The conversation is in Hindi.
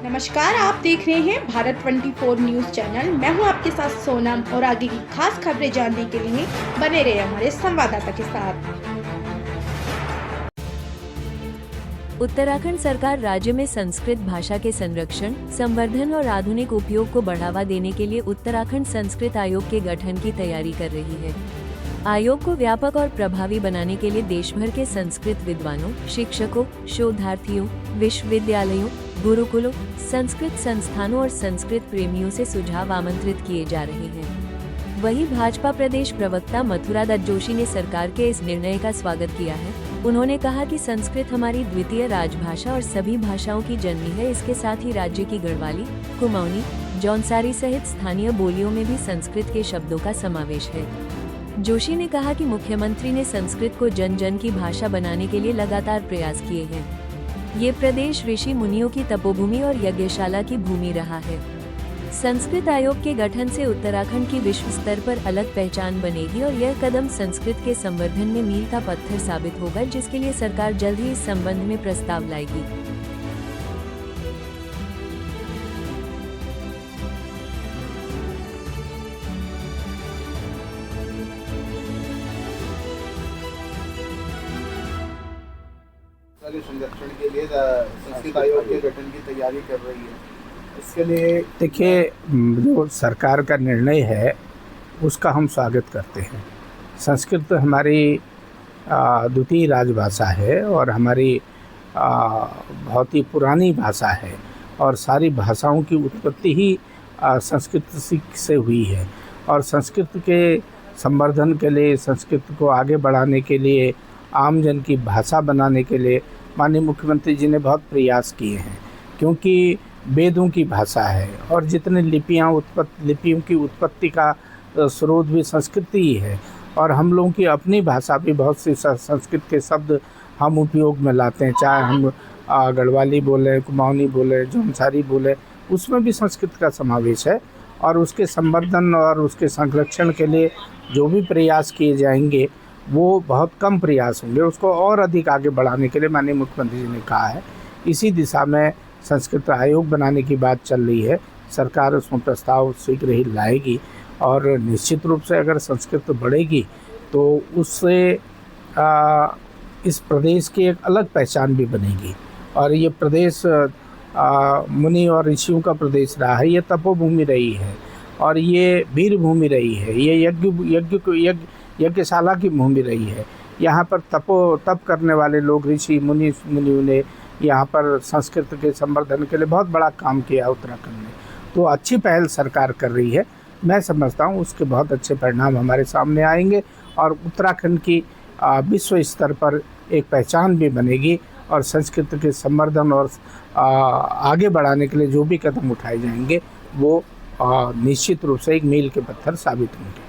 नमस्कार, आप देख रहे हैं भारत 24 न्यूज़ चैनल। मैं हूं आपके साथ सोनम और आगे की खास खबरें जानने के लिए बने रहे हमारे संवाददाता के साथ। उत्तराखंड सरकार राज्य में संस्कृत भाषा के संरक्षण, संवर्धन और आधुनिक उपयोग को बढ़ावा देने के लिए उत्तराखंड संस्कृत आयोग के गठन की तैयारी कर रही है। आयोग को व्यापक और प्रभावी बनाने के लिए देश भर के संस्कृत विद्वानों, शिक्षकों, शोधार्थियों, विश्वविद्यालयों, गुरुकुलों, संस्कृत संस्थानों और संस्कृत प्रेमियों से सुझाव आमंत्रित किए जा रहे हैं। वहीं भाजपा प्रदेश प्रवक्ता मथुरा दत्त जोशी ने सरकार के इस निर्णय का स्वागत किया है। उन्होंने कहा कि संस्कृत हमारी द्वितीय राजभाषा और सभी भाषाओं की जननी है। इसके साथ ही राज्य की गढ़वाली, कुमाऊनी, जौनसारी सहित स्थानीय बोलियों में भी संस्कृत के शब्दों का समावेश है। जोशी ने कहा कि मुख्यमंत्री ने संस्कृत को जन जन की भाषा बनाने के लिए लगातार प्रयास किए हैं। ये प्रदेश ऋषि मुनियों की तपोभूमि और यज्ञशाला की भूमि रहा है। संस्कृत आयोग के गठन से उत्तराखंड की विश्व स्तर पर अलग पहचान बनेगी और यह कदम संस्कृत के संवर्धन में मील का पत्थर साबित होगा, जिसके लिए सरकार जल्द ही इस संबंध में प्रस्ताव लाएगी। संरक्षण के लिए संस्कृत आयोग के गठन की तैयारी कर रही है। इसके लिए देखिए, जो सरकार का निर्णय है उसका हम स्वागत करते हैं। संस्कृत हमारी द्वितीय राजभाषा है और हमारी बहुत ही पुरानी भाषा है और सारी भाषाओं की उत्पत्ति ही संस्कृत से हुई है। और संस्कृत के संवर्धन के लिए, संस्कृत को आगे बढ़ाने के लिए, आम जन की भाषा बनाने के लिए माननीय मुख्यमंत्री जी ने बहुत प्रयास किए हैं, क्योंकि वेदों की भाषा है और जितने लिपियों की उत्पत्ति का स्रोत भी संस्कृत ही है। और हम लोगों की अपनी भाषा भी बहुत सी संस्कृत के शब्द हम उपयोग में लाते हैं, चाहे हम गढ़वाली बोले, कुमाऊनी बोले, जौनसारी बोले, उसमें भी संस्कृत का समावेश है। और उसके संवर्धन और उसके संरक्षण के लिए जो भी प्रयास किए जाएंगे वो बहुत कम प्रयास होंगे। उसको और अधिक आगे बढ़ाने के लिए माननीय मुख्यमंत्री जी ने कहा है। इसी दिशा में संस्कृत आयोग बनाने की बात चल रही है। सरकार उसमें प्रस्ताव शीघ्र ही लाएगी और निश्चित रूप से अगर संस्कृत बढ़ेगी तो उससे इस प्रदेश की एक अलग पहचान भी बनेगी। और ये प्रदेश मुनि और ऋषियों का प्रदेश रहा है, ये तपोभूमि रही है और ये वीर भूमि रही है, ये यज्ञशाला की भूमि रही है। यहाँ पर तप करने वाले लोग, ऋषि मुनियों ने यहाँ पर संस्कृत के संवर्धन के लिए बहुत बड़ा काम किया उत्तराखंड में। तो अच्छी पहल सरकार कर रही है। मैं समझता हूँ उसके बहुत अच्छे परिणाम हमारे सामने आएंगे और उत्तराखंड की विश्व स्तर पर एक पहचान भी बनेगी। और संस्कृत के संवर्धन और आगे बढ़ाने के लिए जो भी कदम उठाए जाएंगे वो निश्चित रूप से एक मील के पत्थर साबित होंगे।